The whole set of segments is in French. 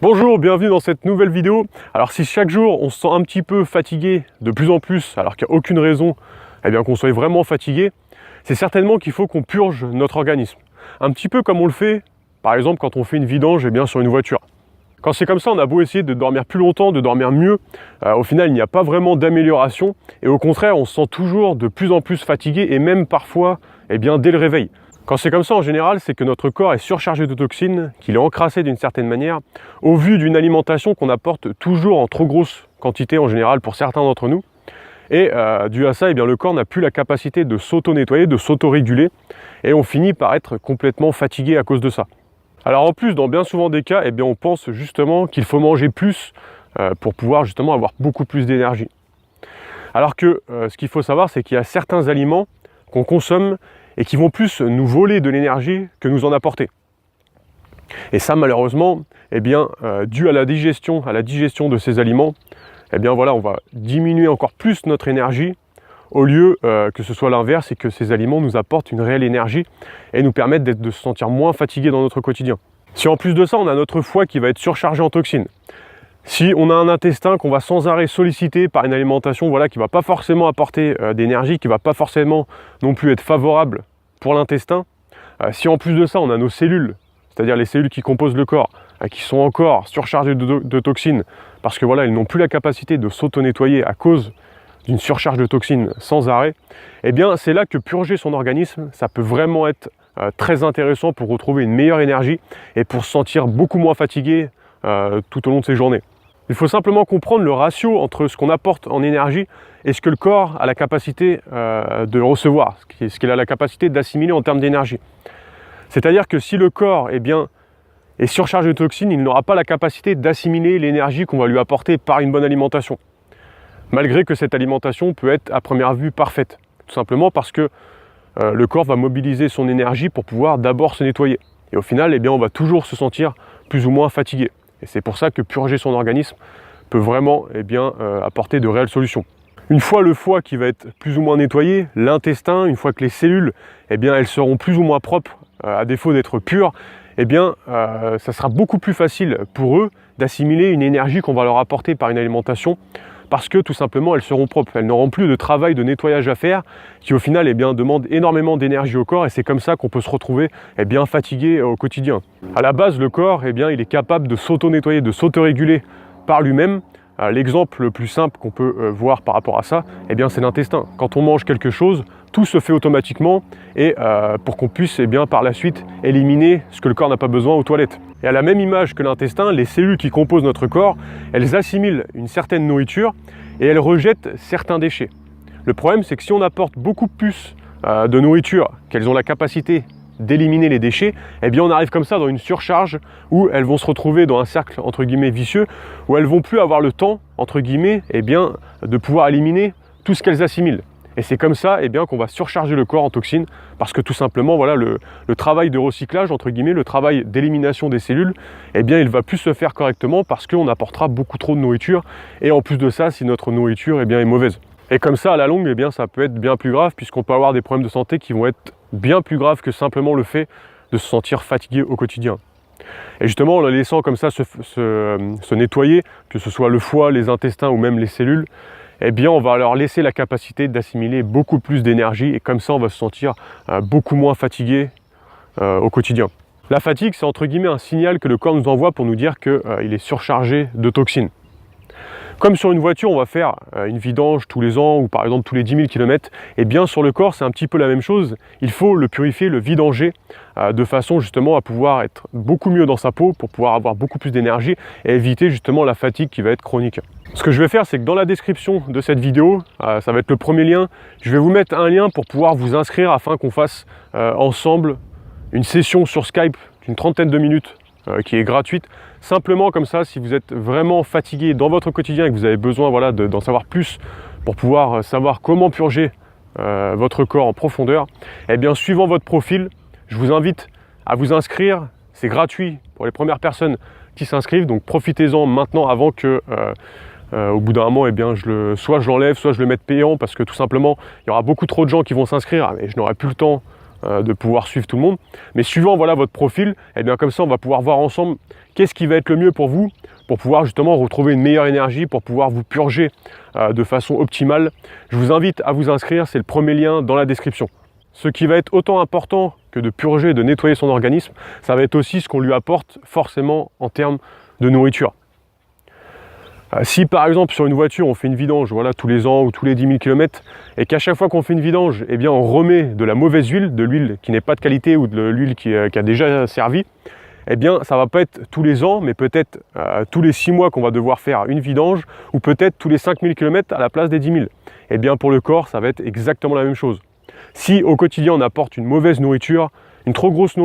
Bonjour, bienvenue dans cette nouvelle vidéo. Alors si chaque jour on se sent un petit peu fatigué de plus en plus, alors qu'il n'y a aucune raison qu'on soit vraiment fatigué, c'est certainement qu'il faut qu'on purge notre organisme. Un petit peu comme on le fait, par exemple quand on fait une vidange sur une voiture. Quand c'est comme ça, on a beau essayer de dormir plus longtemps, de dormir mieux, au final il n'y a pas vraiment d'amélioration et au contraire on se sent toujours de plus en plus fatigué et même parfois dès le réveil. Quand c'est comme ça, en général, c'est que notre corps est surchargé de toxines, qu'il est encrassé d'une certaine manière, au vu d'une alimentation qu'on apporte toujours en trop grosse quantité en général pour certains d'entre nous. Et dû à ça, le corps n'a plus la capacité de s'auto-nettoyer, de s'auto-réguler, et on finit par être complètement fatigué à cause de ça. Alors en plus, dans bien souvent des cas, on pense justement qu'il faut manger plus pour pouvoir justement avoir beaucoup plus d'énergie. Alors que ce qu'il faut savoir, c'est qu'il y a certains aliments qu'on consomme et qui vont plus nous voler de l'énergie que nous en apporter. Et ça, malheureusement, dû à la digestion de ces aliments, on va diminuer encore plus notre énergie au lieu que ce soit l'inverse et que ces aliments nous apportent une réelle énergie et nous permettent de se sentir moins fatigués dans notre quotidien. Si en plus de ça, on a notre foie qui va être surchargé en toxines, si on a un intestin qu'on va sans arrêt solliciter par une alimentation qui ne va pas forcément apporter d'énergie, qui ne va pas forcément non plus être favorable pour l'intestin, si en plus de ça on a nos cellules, c'est-à-dire les cellules qui composent le corps, qui sont encore surchargées de toxines, parce que elles n'ont plus la capacité de s'auto-nettoyer à cause d'une surcharge de toxines sans arrêt, c'est là que purger son organisme, ça peut vraiment être très intéressant pour retrouver une meilleure énergie et pour se sentir beaucoup moins fatigué tout au long de ses journées. Il faut simplement comprendre le ratio entre ce qu'on apporte en énergie et ce que le corps a la capacité de recevoir, ce qu'il a la capacité d'assimiler en termes d'énergie. C'est-à-dire que si le corps est surchargé de toxines, il n'aura pas la capacité d'assimiler l'énergie qu'on va lui apporter par une bonne alimentation. Malgré que cette alimentation peut être à première vue parfaite. Tout simplement parce que le corps va mobiliser son énergie pour pouvoir d'abord se nettoyer. Et au final, on va toujours se sentir plus ou moins fatigué. Et c'est pour ça que purger son organisme peut vraiment apporter de réelles solutions. Une fois le foie qui va être plus ou moins nettoyé, l'intestin, une fois que les cellules elles seront plus ou moins propres, à défaut d'être pures, ça sera beaucoup plus facile pour eux d'assimiler une énergie qu'on va leur apporter par une alimentation parce que tout simplement elles seront propres. Elles n'auront plus de travail de nettoyage à faire qui au final demande énormément d'énergie au corps et c'est comme ça qu'on peut se retrouver fatigué au quotidien. À la base, le corps il est capable de s'auto-nettoyer, de s'auto-réguler par lui-même. L'exemple le plus simple qu'on peut voir par rapport à ça, c'est l'intestin. Quand on mange quelque chose, tout se fait automatiquement et pour qu'on puisse par la suite éliminer ce que le corps n'a pas besoin aux toilettes. Et à la même image que l'intestin, les cellules qui composent notre corps, elles assimilent une certaine nourriture et elles rejettent certains déchets. Le problème, c'est que si on apporte beaucoup plus de nourriture qu'elles ont la capacité d'éliminer les déchets, on arrive comme ça dans une surcharge où elles vont se retrouver dans un cercle entre guillemets vicieux, où elles vont plus avoir le temps entre guillemets de pouvoir éliminer tout ce qu'elles assimilent. Et c'est comme ça qu'on va surcharger le corps en toxines parce que tout simplement le travail de recyclage entre guillemets, le travail d'élimination des cellules, il va plus se faire correctement parce qu'on apportera beaucoup trop de nourriture et en plus de ça, si notre nourriture est mauvaise. Et comme ça, à la longue, ça peut être bien plus grave puisqu'on peut avoir des problèmes de santé qui vont être bien plus graves que simplement le fait de se sentir fatigué au quotidien. Et justement, en la laissant comme ça se nettoyer, que ce soit le foie, les intestins ou même les cellules, on va leur laisser la capacité d'assimiler beaucoup plus d'énergie et comme ça, on va se sentir beaucoup moins fatigué au quotidien. La fatigue, c'est entre guillemets un signal que le corps nous envoie pour nous dire qu'il est surchargé de toxines. Comme sur une voiture, on va faire une vidange tous les ans ou par exemple tous les 10 000 km, sur le corps, c'est un petit peu la même chose. Il faut le purifier, le vidanger de façon justement à pouvoir être beaucoup mieux dans sa peau pour pouvoir avoir beaucoup plus d'énergie et éviter justement la fatigue qui va être chronique. Ce que je vais faire, c'est que dans la description de cette vidéo, ça va être le premier lien, je vais vous mettre un lien pour pouvoir vous inscrire afin qu'on fasse ensemble une session sur Skype d'une 30aine de minutes qui est gratuite. Simplement comme ça, si vous êtes vraiment fatigué dans votre quotidien et que vous avez besoin d'en savoir plus pour pouvoir savoir comment purger votre corps en profondeur, suivant votre profil, je vous invite à vous inscrire. C'est gratuit pour les premières personnes qui s'inscrivent, donc profitez-en maintenant avant que au bout d'un moment, soit je l'enlève, soit je le mette payant parce que tout simplement, il y aura beaucoup trop de gens qui vont s'inscrire et je n'aurai plus le temps de pouvoir suivre tout le monde. Mais suivant voilà, votre profil, et bien comme ça on va pouvoir voir ensemble qu'est-ce qui va être le mieux pour vous, pour pouvoir justement retrouver une meilleure énergie, pour pouvoir vous purger de façon optimale. Je vous invite à vous inscrire, c'est le premier lien dans la description. Ce qui va être autant important que de purger, de nettoyer son organisme, ça va être aussi ce qu'on lui apporte forcément en termes de nourriture. Si par exemple sur une voiture on fait une vidange voilà, tous les ans ou tous les 10 000 km et qu'à chaque fois qu'on fait une vidange, eh bien, on remet de la mauvaise huile, de l'huile qui n'est pas de qualité ou de l'huile qui a déjà servi, eh bien ça ne va pas être tous les ans, mais peut-être tous les 6 mois qu'on va devoir faire une vidange ou peut-être tous les 5 000 km à la place des 10 000. Eh bien pour le corps, ça va être exactement la même chose. Si au quotidien on apporte une mauvaise nourriture, une trop grosse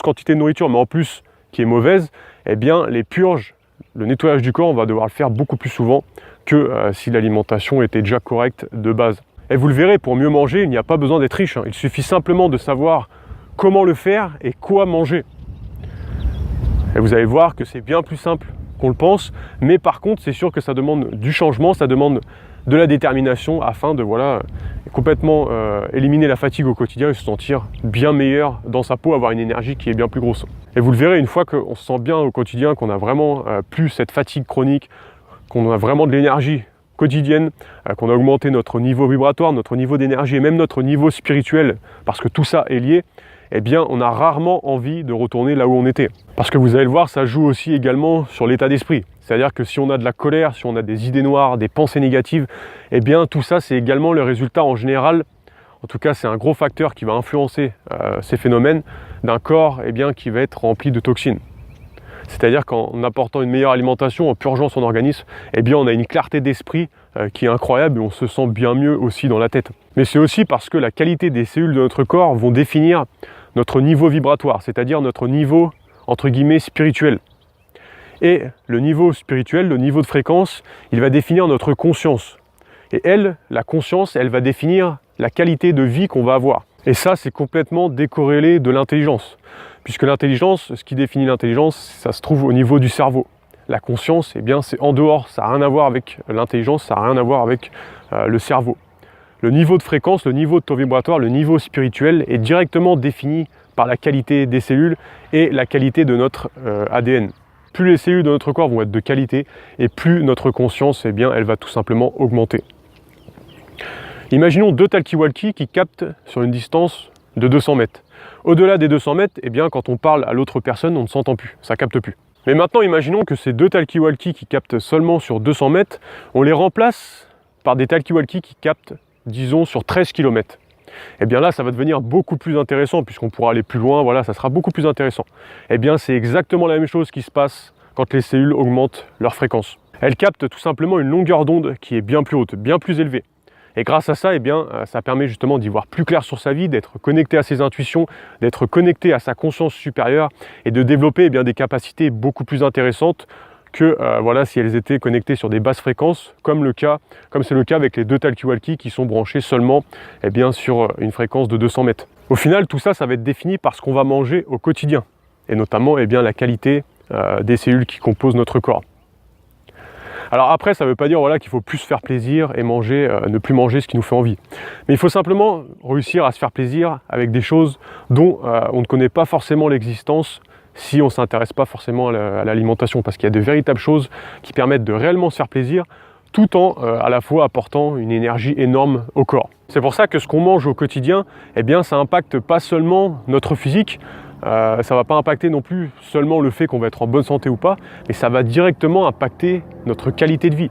quantité de nourriture, mais en plus qui est mauvaise, eh bien les purges, le nettoyage du corps, on va devoir le faire beaucoup plus souvent que si l'alimentation était déjà correcte de base. Et vous le verrez, pour mieux manger, il n'y a pas besoin d'être riche, hein. Il suffit simplement de savoir comment le faire et quoi manger. Et vous allez voir que c'est bien plus simple qu'on le pense, mais par contre c'est sûr que ça demande du changement, ça demande de la détermination afin de voilà, complètement éliminer la fatigue au quotidien et se sentir bien meilleur dans sa peau, avoir une énergie qui est bien plus grosse. Et vous le verrez, une fois qu'on se sent bien au quotidien, qu'on a vraiment plus cette fatigue chronique, qu'on a vraiment de l'énergie quotidienne, qu'on a augmenté notre niveau vibratoire, notre niveau d'énergie et même notre niveau spirituel, parce que tout ça est lié, eh bien on a rarement envie de retourner là où on était. Parce que vous allez le voir, ça joue aussi également sur l'état d'esprit. C'est-à-dire que si on a de la colère, si on a des idées noires, des pensées négatives, eh bien tout ça c'est également le résultat en général, en tout cas c'est un gros facteur qui va influencer ces phénomènes d'un corps eh bien, qui va être rempli de toxines. C'est-à-dire qu'en apportant une meilleure alimentation, en purgeant son organisme, eh bien on a une clarté d'esprit qui est incroyable et on se sent bien mieux aussi dans la tête. Mais c'est aussi parce que la qualité des cellules de notre corps vont définir notre niveau vibratoire, c'est-à-dire notre niveau entre guillemets spirituel. Et le niveau spirituel, le niveau de fréquence, il va définir notre conscience. Et la conscience, elle va définir la qualité de vie qu'on va avoir. Et ça, c'est complètement décorrélé de l'intelligence. Puisque l'intelligence, ce qui définit l'intelligence, ça se trouve au niveau du cerveau. La conscience, eh bien, c'est en dehors, ça n'a rien à voir avec l'intelligence, ça n'a rien à voir avec le cerveau. Le niveau de fréquence, le niveau de taux vibratoire, le niveau spirituel est directement défini par la qualité des cellules et la qualité de notre ADN. Plus les cellules de notre corps vont être de qualité et plus notre conscience, eh bien, elle va tout simplement augmenter. Imaginons deux talkie-walkie qui captent sur une distance de 200 mètres. Au-delà des 200 mètres, eh bien, quand on parle à l'autre personne, on ne s'entend plus, ça capte plus. Mais maintenant, imaginons que ces deux talkie-walkie qui captent seulement sur 200 mètres, on les remplace par des talkie-walkie qui captent, disons, sur 13 km. Eh bien là, ça va devenir beaucoup plus intéressant puisqu'on pourra aller plus loin, voilà, ça sera beaucoup plus intéressant. Eh bien, c'est exactement la même chose qui se passe quand les cellules augmentent leur fréquence. Elles captent tout simplement une longueur d'onde qui est bien plus haute, bien plus élevée. Et grâce à ça, eh bien, ça permet justement d'y voir plus clair sur sa vie, d'être connecté à ses intuitions, d'être connecté à sa conscience supérieure et de développer eh bien, des capacités beaucoup plus intéressantes que voilà, si elles étaient connectées sur des basses fréquences, comme c'est le cas avec les deux talkie-walkie qui sont branchés seulement eh bien, sur une fréquence de 200 mètres. Au final, tout ça, ça va être défini par ce qu'on va manger au quotidien, et notamment eh bien, la qualité des cellules qui composent notre corps. Alors après, ça ne veut pas dire voilà, qu'il faut plus se faire plaisir et ne plus manger ce qui nous fait envie. Mais il faut simplement réussir à se faire plaisir avec des choses dont on ne connaît pas forcément l'existence si on ne s'intéresse pas forcément à l'alimentation. Parce qu'il y a de véritables choses qui permettent de réellement se faire plaisir tout en à la fois apportant une énergie énorme au corps. C'est pour ça que ce qu'on mange au quotidien, eh bien, ça impacte pas seulement notre physique, ça ne va pas impacter non plus seulement le fait qu'on va être en bonne santé ou pas, mais ça va directement impacter notre qualité de vie.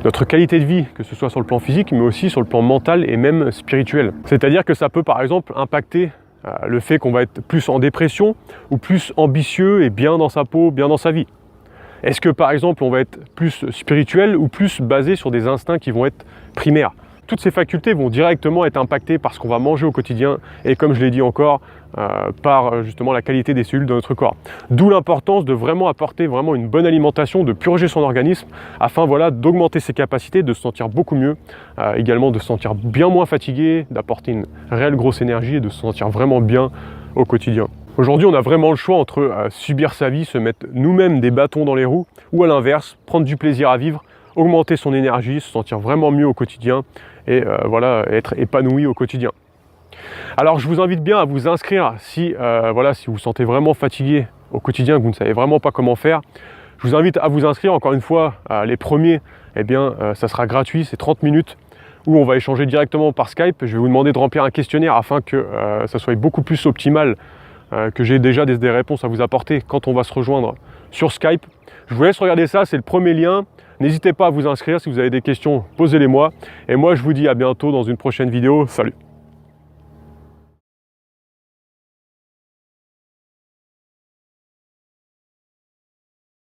Notre qualité de vie, que ce soit sur le plan physique, mais aussi sur le plan mental et même spirituel. C'est-à-dire que ça peut par exemple impacter le fait qu'on va être plus en dépression ou plus ambitieux et bien dans sa peau, bien dans sa vie. Est-ce que par exemple on va être plus spirituel ou plus basé sur des instincts qui vont être primaires? Toutes ces facultés vont directement être impactées par ce qu'on va manger au quotidien et comme je l'ai dit encore, par justement la qualité des cellules de notre corps. D'où l'importance de vraiment apporter vraiment une bonne alimentation, de purger son organisme afin voilà, d'augmenter ses capacités, de se sentir beaucoup mieux, également de se sentir bien moins fatigué, d'apporter une réelle grosse énergie et de se sentir vraiment bien au quotidien. Aujourd'hui, on a vraiment le choix entre subir sa vie, se mettre nous-mêmes des bâtons dans les roues ou à l'inverse, prendre du plaisir à vivre, augmenter son énergie, se sentir vraiment mieux au quotidien et voilà, être épanoui au quotidien. Alors je vous invite bien à vous inscrire si, voilà, si vous vous sentez vraiment fatigué au quotidien, que vous ne savez vraiment pas comment faire. Je vous invite à vous inscrire, encore une fois, les premiers, eh bien, ça sera gratuit, c'est 30 minutes où on va échanger directement par Skype. Je vais vous demander de remplir un questionnaire afin que ça soit beaucoup plus optimal, que j'ai déjà des réponses à vous apporter quand on va se rejoindre sur Skype. Je vous laisse regarder ça, c'est le premier lien. N'hésitez pas à vous inscrire, si vous avez des questions, posez-les moi. Et moi, je vous dis à bientôt dans une prochaine vidéo. Salut!